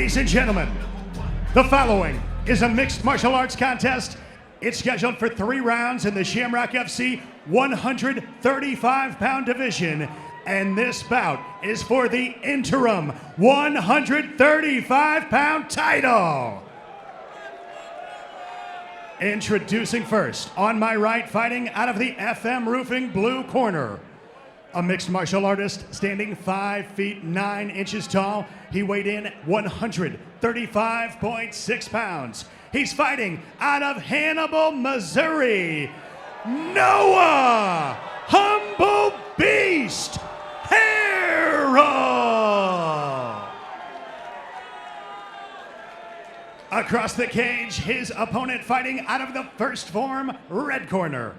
Ladies and gentlemen, the following is a mixed martial arts contest. It's scheduled for 3 rounds in the Shamrock FC 135-pound division, and this bout is for the interim 135-pound title. Introducing first, on my right, fighting out of the FM Roofing blue corner, a mixed martial artist standing 5 feet 9 inches tall. He weighed in 135.6 pounds. He's fighting out of Hannibal, Missouri, Noah Humble Beast Harrell. Across the cage, his opponent fighting out of the First Form red corner.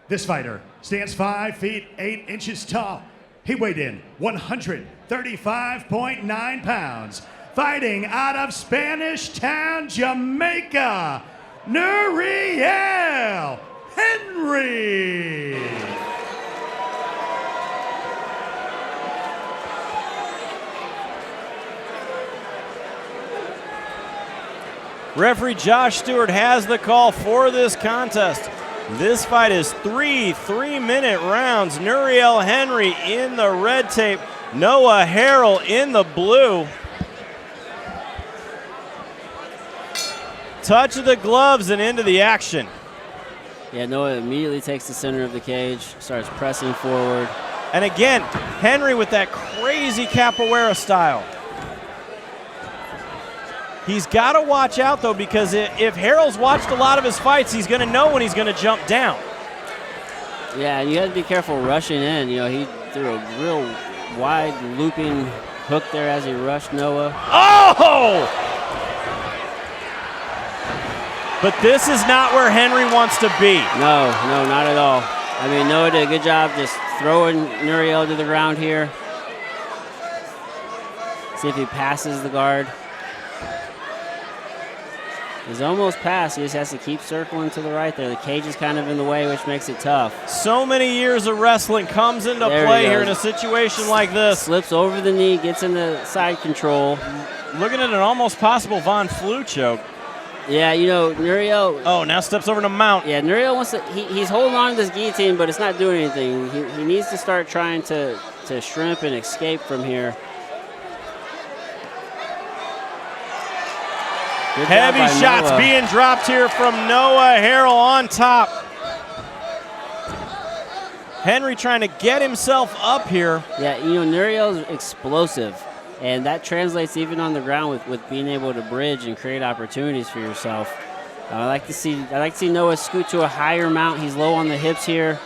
This fighter stands 5 feet 8 inches tall. He weighed in 135.9 pounds. Fighting out of Spanish Town, Jamaica, Nuriel Henry. Referee Josh Stewart has the call for this contest. This fight is 3 3-minute rounds. Nuriel Henry in the red tape, Noah Harrell in the blue. Touch of the gloves and into the action. Yeah, Noah immediately takes the center of the cage, starts pressing forward. And again, Henry with that crazy capoeira style. He's got to watch out, though, because if Harrell's watched a lot of his fights, he's going to know when he's going to jump down. Yeah, and you have to be careful rushing in. You know, he threw a real wide looping hook there as he rushed Noah. Oh! But this is not where Henry wants to be. No, not at all. I mean, Noah did a good job just throwing Nuriel to the ground here. See if he passes the guard. He's almost passed. He just has to keep circling to the right there. The cage is kind of in the way, which makes it tough. So many years of wrestling comes into play here in a situation like this. Slips over the knee, gets into side control. Looking at an almost possible Von Flue choke. Yeah, you know, Nuriel. Oh, now steps over to mount. Yeah, Nuriel wants to. He's holding on to this guillotine, but it's not doing anything. He needs to start trying to shrimp and escape from here. Good Heavy shots Noah. being dropped here from Noah Harrell on top. Henry trying to get himself up here. Yeah, you know, Nuriel's explosive, and that translates even on the ground with being able to bridge and create opportunities for yourself. I like to see Noah scoot to a higher mount. He's low on the hips here.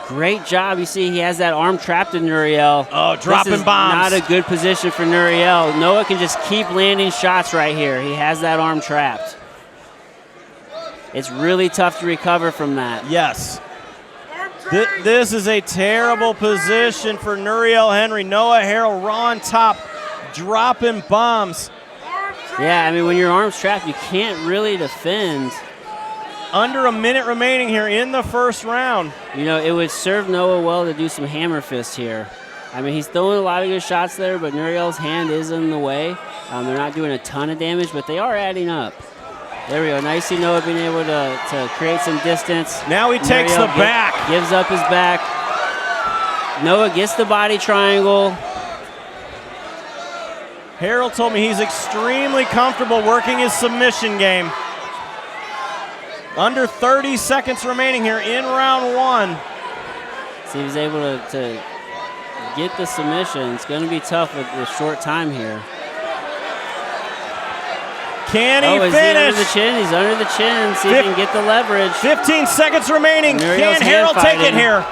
Great job. You see he has that arm trapped in Nuriel. Oh, dropping this is bombs. Not a good position for Nuriel. Noah can just keep landing shots right here. He has that arm trapped. It's really tough to recover from that. Yes. This is a terrible position for Nuriel Henry. Noah Harrell raw on top, dropping bombs. Yeah, I mean, when your arm's trapped, you can't really defend. Under a minute remaining here in the first round. You know, it would serve Noah well to do some hammer fists here. I mean, he's throwing a lot of good shots there, but Nuriel's hand is in the way. They're not doing a ton of damage, but they are adding up. There we go. Now you see Noah being able to create some distance. Now he takes the back. Gives up his back. Noah gets the body triangle. Harrell told me he's extremely comfortable working his submission game. Under 30 seconds remaining here in round 1. See if he's able to get the submission. It's going to be tough with the short time here. Can he is finish? He under the chin? He's under the chin. See if he can get the leverage. 15 seconds remaining. Nuriel's Can Harrell take fighting. it here?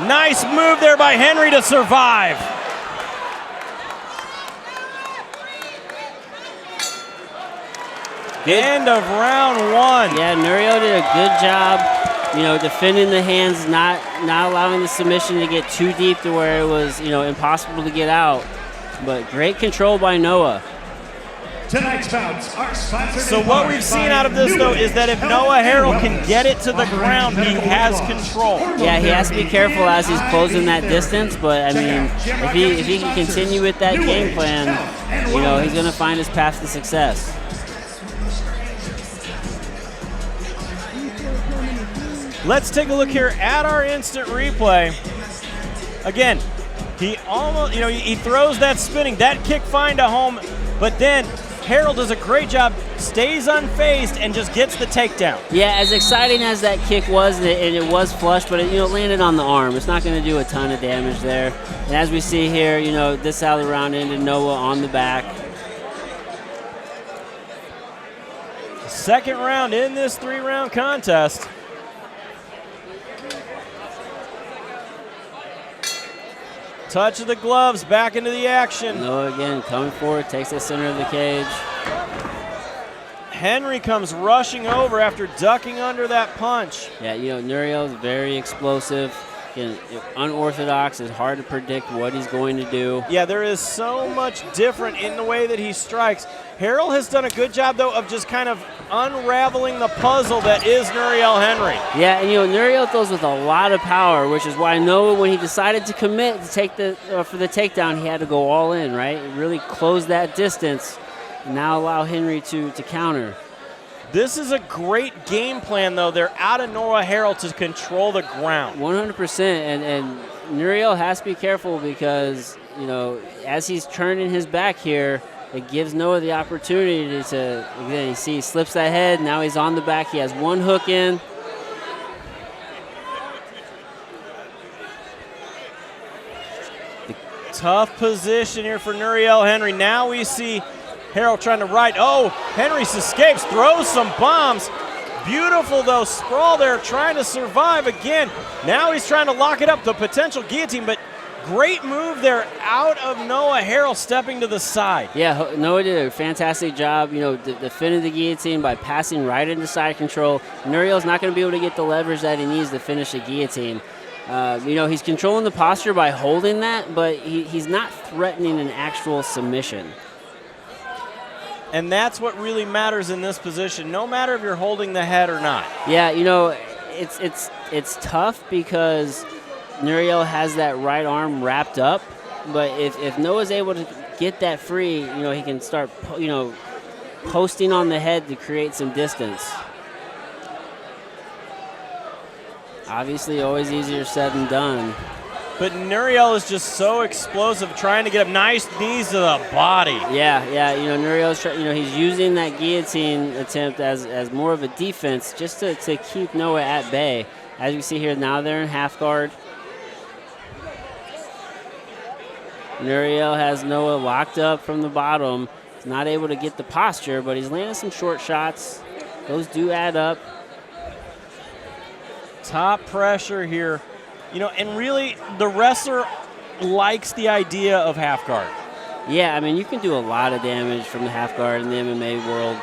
Nice move there by Henry to survive. End of round 1. Yeah, Nuriel did a good job, you know, defending the hands, not allowing the submission to get too deep to where it was, you know, impossible to get out. But great control by Noah. Tonight's bouts are sponsored. So what we've seen out of this, though, is that if Noah Harrell can get it to the ground, he has control. Yeah, he has to be careful as he's closing that distance, but I mean, if he can continue with that game plan, you know, he's going to find his path to success. Let's take a look here at our instant replay. Again, he almost, you know, he throws that spinning, that kick find to home, but then Harrell does a great job, stays unfazed, and just gets the takedown. Yeah, as exciting as that kick was, and it was flush, but it, you know, landed on the arm. It's not going to do a ton of damage there. And as we see here, you know, this how the round ended, Noah on the back. Second round in this 3-round contest. Touch of the gloves, back into the action. Noah again coming forward, takes the center of the cage. Henry comes rushing over after ducking under that punch. Yeah, you know, Nuriel is very explosive. Again, unorthodox. It's hard to predict what he's going to do. Yeah, there is so much different in the way that he strikes. Harrell has done a good job, though, of just kind of unraveling the puzzle that is Nuriel Henry. Yeah, and you know, Nuriel throws with a lot of power, which is why Noah, when he decided to commit to take for the takedown, he had to go all in, right? Really close that distance and now allow Henry to counter. This is a great game plan, though. They're out of Noah Harrell to control the ground. 100%, and Nuriel has to be careful because, you know, as he's turning his back here, it gives Noah the opportunity to, again, you see he slips that head, now he's on the back, he has one hook in. Tough position here for Nuriel Henry. Now we see Harrell trying to ride. Oh, Henry escapes, throws some bombs. Beautiful, though, sprawl there, trying to survive again. Now he's trying to lock it up, the potential guillotine, but great move there out of Noah Harrell stepping to the side. Yeah, Noah did a fantastic job, you know, defending the guillotine by passing right into side control. Nuriel's not going to be able to get the leverage that he needs to finish the guillotine. You know, he's controlling the posture by holding that, but he's not threatening an actual submission. And that's what really matters in this position, no matter if you're holding the head or not. Yeah, you know, it's tough because Nuriel has that right arm wrapped up, but if Noah's able to get that free, you know, he can start, you know, posting on the head to create some distance. Obviously, always easier said than done. But Nuriel is just so explosive, trying to get up nice knees to the body. Yeah, you know, Nuriel's, you know, he's using that guillotine attempt as more of a defense just to keep Noah at bay. As you see here, now they're in half guard. Nuriel has Noah locked up from the bottom. He's not able to get the posture, but he's landing some short shots. Those do add up. Top pressure here. You know, and really, the wrestler likes the idea of half guard. Yeah, I mean, you can do a lot of damage from the half guard in the MMA world.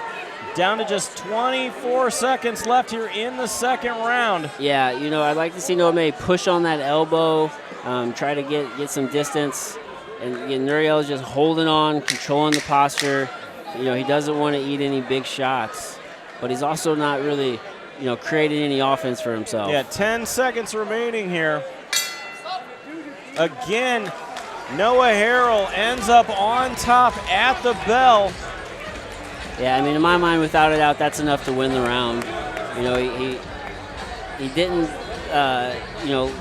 Down to just 24 seconds left here in the second round. Yeah, you know, I'd like to see Noah May push on that elbow, try to get some distance. And Nuriel is just holding on, controlling the posture. You know, he doesn't want to eat any big shots, but he's also not really, you know, creating any offense for himself. Yeah, 10 seconds remaining here. Again, Noah Harrell ends up on top at the bell. Yeah, I mean, in my mind, without a doubt, that's enough to win the round. You know, he didn't, you know,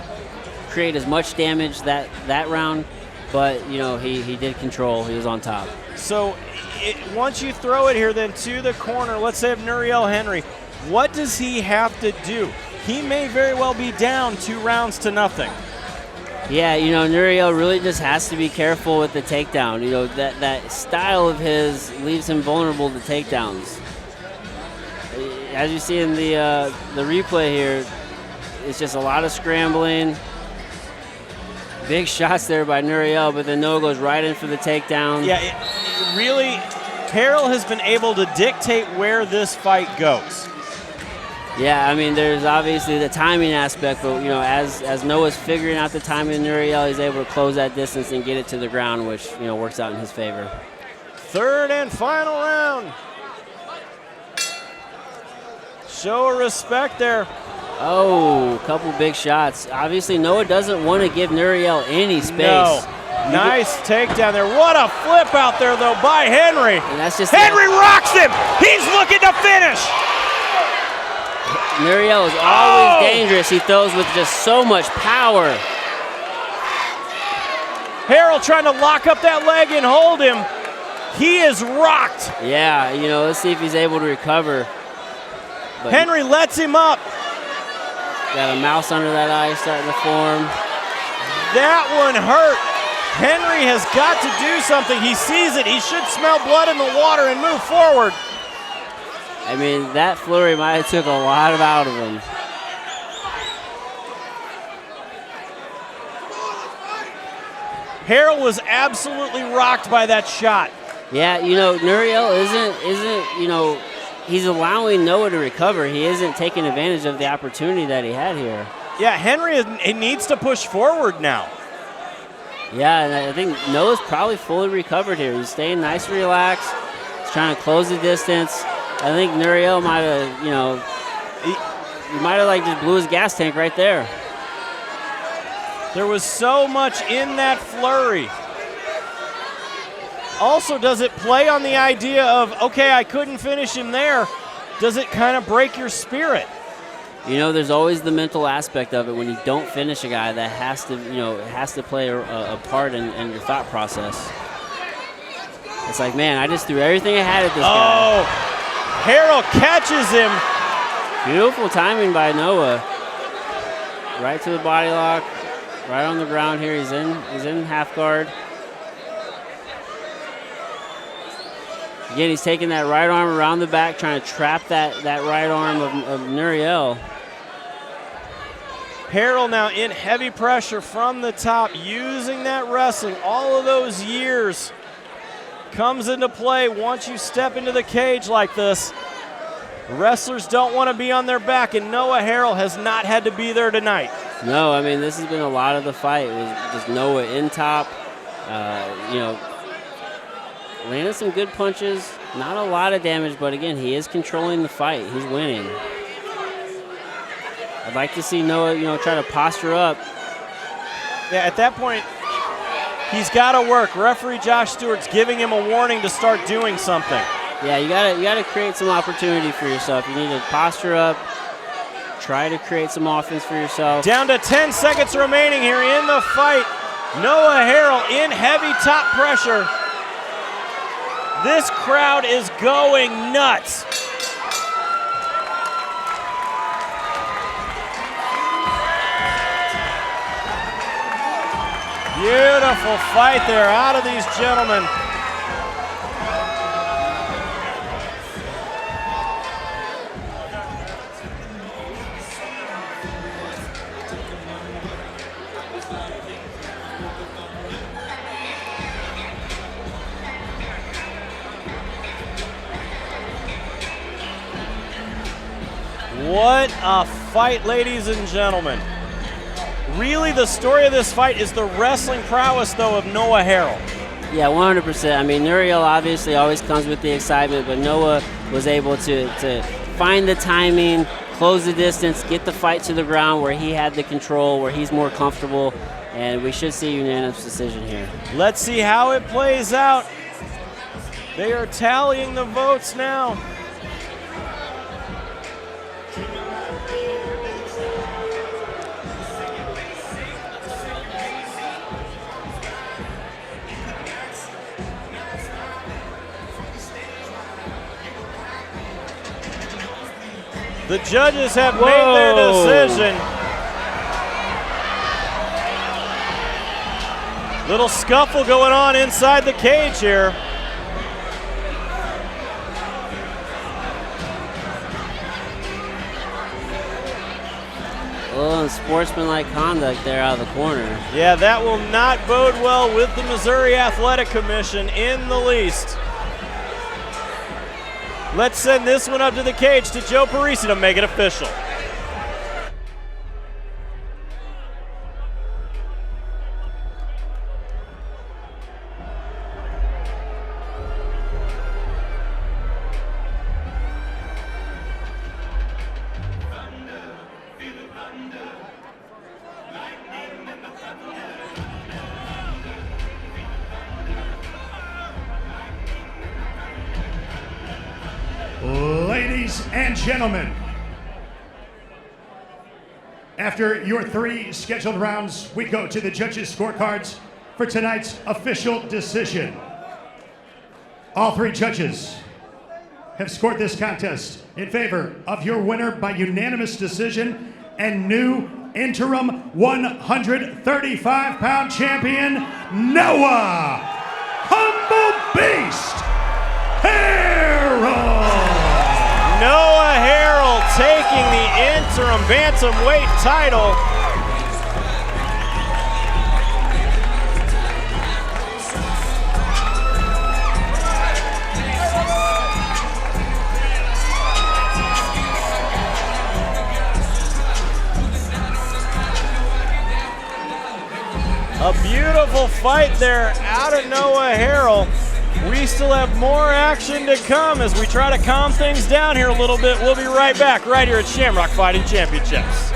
create as much damage that round, but, you know, he did control. He was on top. So once you throw it here then to the corner, let's say of Nuriel Henry, what does he have to do? He may very well be down 2 rounds to nothing. Yeah, you know, Nuriel really just has to be careful with the takedown. You know, that style of his leaves him vulnerable to takedowns. As you see in the replay here, it's just a lot of scrambling. Big shots there by Nuriel, but then Noah goes right in for the takedown. Yeah, it really, Harrell has been able to dictate where this fight goes. Yeah, I mean, there's obviously the timing aspect, but, you know, as Noah's figuring out the timing of Nuriel, he's able to close that distance and get it to the ground, which, you know, works out in his favor. Third and final round. Show of respect there. Oh, a couple big shots. Obviously, Noah doesn't want to give Nuriel any space. No. Nice takedown there. What a flip out there, though, by Henry. And that's just Henry rocks him. He's looking to finish. Nuriel is always dangerous. He throws with just so much power. Harrell trying to lock up that leg and hold him. He is rocked. Yeah, you know, let's see if he's able to recover. But Henry lets him up. got a mouse under that eye starting to form. That one hurt. Henry has got to do something. He sees it. He should smell blood in the water and move forward. I mean, that flurry might have took a lot out of him. Harrell was absolutely rocked by that shot. Yeah, you know, Nuriel isn't, you know, he's allowing Noah to recover. He isn't taking advantage of the opportunity that he had here. Yeah, Henry needs to push forward now. Yeah, and I think Noah's probably fully recovered here. He's staying nice and relaxed. He's trying to close the distance. I think Nuriel might have, you know, he might have like just blew his gas tank right there. There was so much in that flurry. Also, does it play on the idea of, okay, I couldn't finish him there? Does it kind of break your spirit? You know, there's always the mental aspect of it when you don't finish a guy that has to, you know, has to play a part in your thought process. It's like, man, I just threw everything I had at this guy. Oh, Harrell catches him. Beautiful timing by Noah. Right to the body lock, right on the ground here. He's in half guard. Again, he's taking that right arm around the back, trying to trap that right arm of Nuriel. Harrell now in heavy pressure from the top, using that wrestling. All of those years comes into play once you step into the cage like this. Wrestlers don't want to be on their back, and Noah Harrell has not had to be there tonight. No, I mean, this has been a lot of the fight. It was just Noah in top, you know, landed some good punches, not a lot of damage, but again, he is controlling the fight. He's winning. I'd like to see Noah, you know, try to posture up. Yeah, at that point, he's got to work. Referee Josh Stewart's giving him a warning to start doing something. Yeah, you gotta create some opportunity for yourself. You need to posture up, try to create some offense for yourself. Down to 10 seconds remaining here in the fight. Noah Harrell in heavy top pressure. This crowd is going nuts. Beautiful fight there out of these gentlemen. What a fight, ladies and gentlemen. Really, the story of this fight is the wrestling prowess, though, of Noah Harrell. Yeah, 100%. I mean, Nuriel obviously always comes with the excitement, but Noah was able to find the timing, close the distance, get the fight to the ground where he had the control, where he's more comfortable, and we should see a unanimous decision here. Let's see how it plays out. They are tallying the votes now. The judges have made their decision. Little scuffle going on inside the cage here. A little unsportsmanlike conduct there out of the corner. Yeah, that will not bode well with the Missouri Athletic Commission in the least. Let's send this one up to the cage to Joe Parisi to make it official. and gentlemen, after your 3 scheduled rounds, we go to the judges' scorecards for tonight's official decision. All 3 judges have scored this contest in favor of your winner by unanimous decision and new interim 135-pound champion, Noah Humble Beast Harrell. Noah Harrell taking the interim bantamweight title. A beautiful fight there out of Noah Harrell. We still have more action to come as we try to calm things down here a little bit. We'll be right back right here at Shamrock Fighting Championships.